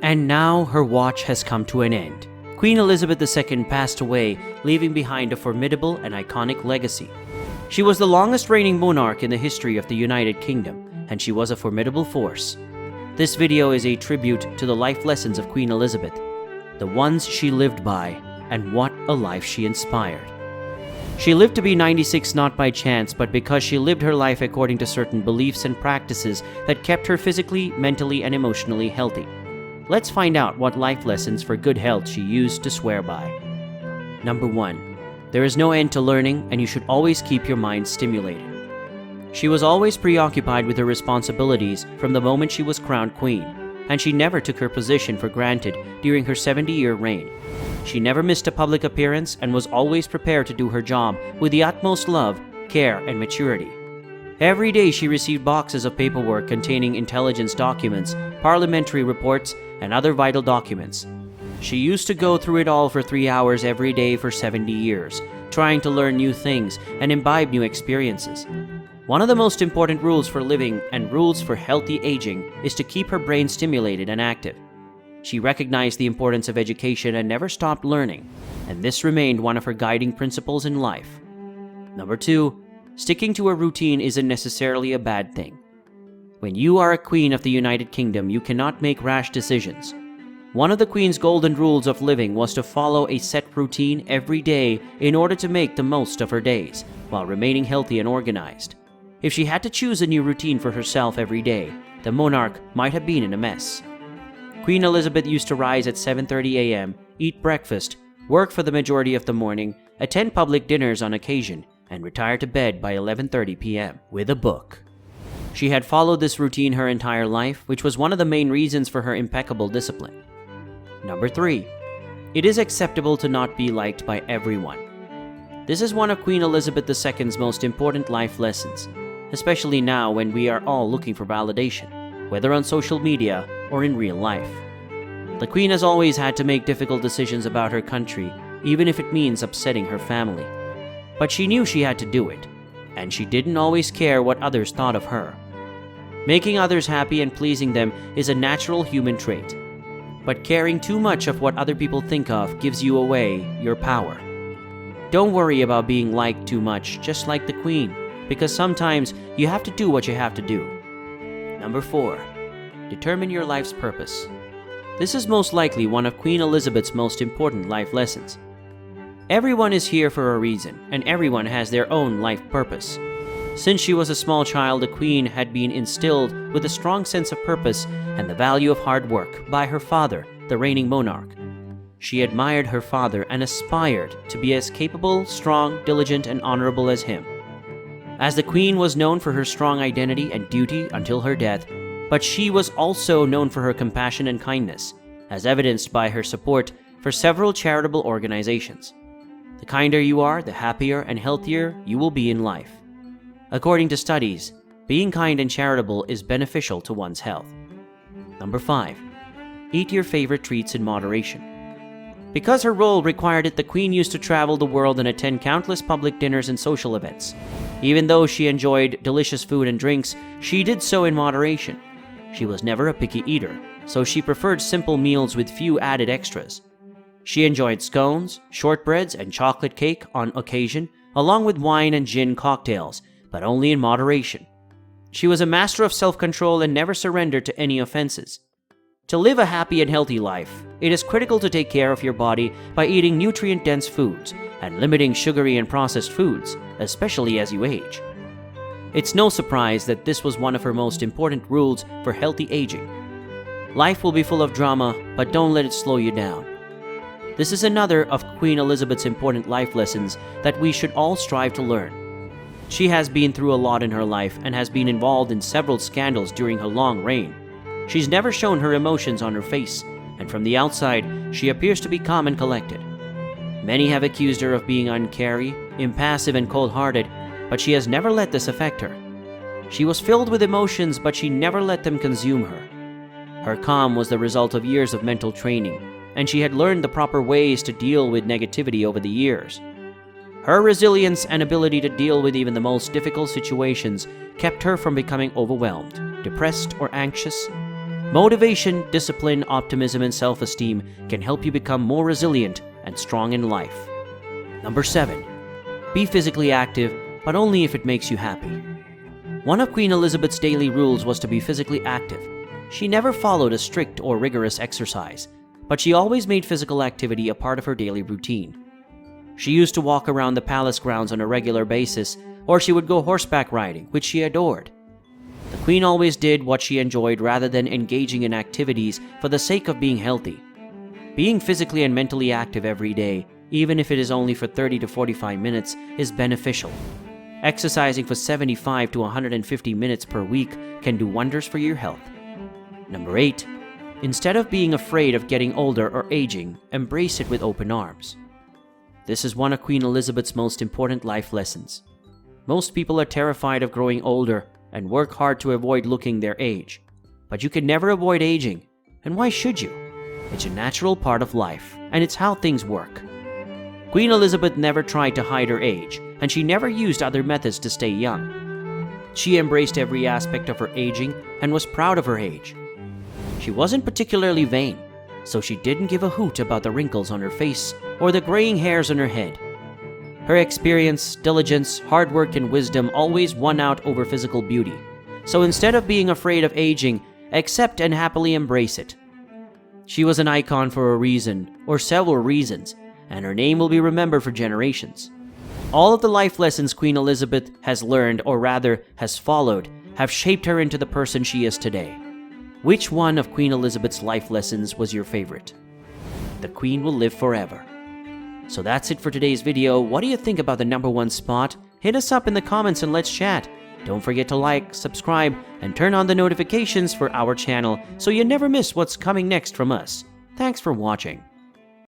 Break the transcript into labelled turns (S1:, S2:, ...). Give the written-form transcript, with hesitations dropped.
S1: And now her watch has come to an end. Queen Elizabeth II passed away, leaving behind a formidable and iconic legacy. She was the longest reigning monarch in the history of the United Kingdom, and she was a formidable force. This video is a tribute to the life lessons of Queen Elizabeth, the ones she lived by, and what a life she inspired. She lived to be 96 not by chance, but because she lived her life according to certain beliefs and practices that kept her physically, mentally, and emotionally healthy. Let's find out what life lessons for good health she used to swear by. Number 1. There is no end to learning, and you should always keep your mind stimulated. She was always preoccupied with her responsibilities from the moment she was crowned queen, and she never took her position for granted during her 70-year reign. She never missed a public appearance and was always prepared to do her job with the utmost love, care, and maturity. Every day she received boxes of paperwork containing intelligence documents, parliamentary reports, and other vital documents. She used to go through it all for 3 hours every day for 70 years, trying to learn new things and imbibe new experiences. One of the most important rules for living and rules for healthy aging is to keep her brain stimulated and active. She recognized the importance of education and never stopped learning, and this remained one of her guiding principles in life. Number 2. Sticking to a routine isn't necessarily a bad thing. When you are a queen of the United Kingdom, you cannot make rash decisions. One of the Queen's golden rules of living was to follow a set routine every day in order to make the most of her days, while remaining healthy and organized. If she had to choose a new routine for herself every day, the monarch might have been in a mess. Queen Elizabeth used to rise at 7:30 a.m., eat breakfast, work for the majority of the morning, attend public dinners on occasion, and retire to bed by 11:30 p.m. with a book. She had followed this routine her entire life, which was one of the main reasons for her impeccable discipline. Number 3. It is acceptable to not be liked by everyone. This is one of Queen Elizabeth II's most important life lessons, especially now when we are all looking for validation, whether on social media or in real life. The Queen has always had to make difficult decisions about her country, even if it means upsetting her family. But she knew she had to do it, and she didn't always care what others thought of her. Making others happy and pleasing them is a natural human trait, but caring too much of what other people think of gives you away your power. Don't worry about being liked too much, just like the Queen, because sometimes you have to do what you have to do. Number 4. Determine your life's purpose. This is most likely one of Queen Elizabeth's most important life lessons. Everyone is here for a reason, and everyone has their own life purpose. Since she was a small child, the Queen had been instilled with a strong sense of purpose and the value of hard work by her father, the reigning monarch. She admired her father and aspired to be as capable, strong, diligent, and honorable as him. As the Queen was known for her strong identity and duty until her death, but she was also known for her compassion and kindness, as evidenced by her support for several charitable organizations. The kinder you are, the happier and healthier you will be in life. According to studies, being kind and charitable is beneficial to one's health. Number 5. Eat your favorite treats in moderation. Because her role required it, the Queen used to travel the world and attend countless public dinners and social events. Even though she enjoyed delicious food and drinks, she did so in moderation. She was never a picky eater, so she preferred simple meals with few added extras. She enjoyed scones, shortbreads, and chocolate cake on occasion, along with wine and gin cocktails, but only in moderation. She was a master of self-control and never surrendered to any offenses. To live a happy and healthy life, it is critical to take care of your body by eating nutrient-dense foods and limiting sugary and processed foods, especially as you age. It's no surprise that this was one of her most important rules for healthy aging. Life will be full of drama, but don't let it slow you down. This is another of Queen Elizabeth's important life lessons that we should all strive to learn. She has been through a lot in her life and has been involved in several scandals during her long reign. She's never shown her emotions on her face, and from the outside, she appears to be calm and collected. Many have accused her of being uncaring, impassive, and cold-hearted, but she has never let this affect her. She was filled with emotions, but she never let them consume her. Her calm was the result of years of mental training, and she had learned the proper ways to deal with negativity over the years. Her resilience and ability to deal with even the most difficult situations kept her from becoming overwhelmed, depressed, or anxious. Motivation, discipline, optimism, and self-esteem can help you become more resilient and strong in life. Number 7. Be physically active, but only if it makes you happy. One of Queen Elizabeth's daily rules was to be physically active. She never followed a strict or rigorous exercise, but she always made physical activity a part of her daily routine. She used to walk around the palace grounds on a regular basis, or she would go horseback riding, which she adored. The Queen always did what she enjoyed rather than engaging in activities for the sake of being healthy. Being physically and mentally active every day, even if it is only for 30 to 45 minutes, is beneficial. Exercising for 75 to 150 minutes per week can do wonders for your health. Number 8. Instead of being afraid of getting older or aging, embrace it with open arms. This is one of Queen Elizabeth's most important life lessons. Most people are terrified of growing older and work hard to avoid looking their age. But you can never avoid aging, and why should you? It's a natural part of life, and it's how things work. Queen Elizabeth never tried to hide her age, and she never used other methods to stay young. She embraced every aspect of her aging and was proud of her age. She wasn't particularly vain, so she didn't give a hoot about the wrinkles on her face or the graying hairs on her head. Her experience, diligence, hard work, and wisdom always won out over physical beauty. So instead of being afraid of aging, accept and happily embrace it. She was an icon for a reason, or several reasons, and her name will be remembered for generations. All of the life lessons Queen Elizabeth has learned, or rather has followed, have shaped her into the person she is today. Which one of Queen Elizabeth's life lessons was your favorite? The Queen will live forever. So that's it for today's video. What do you think about the number 1 spot? Hit us up in the comments and let's chat. Don't forget to like, subscribe, and turn on the notifications for our channel so you never miss what's coming next from us. Thanks for watching.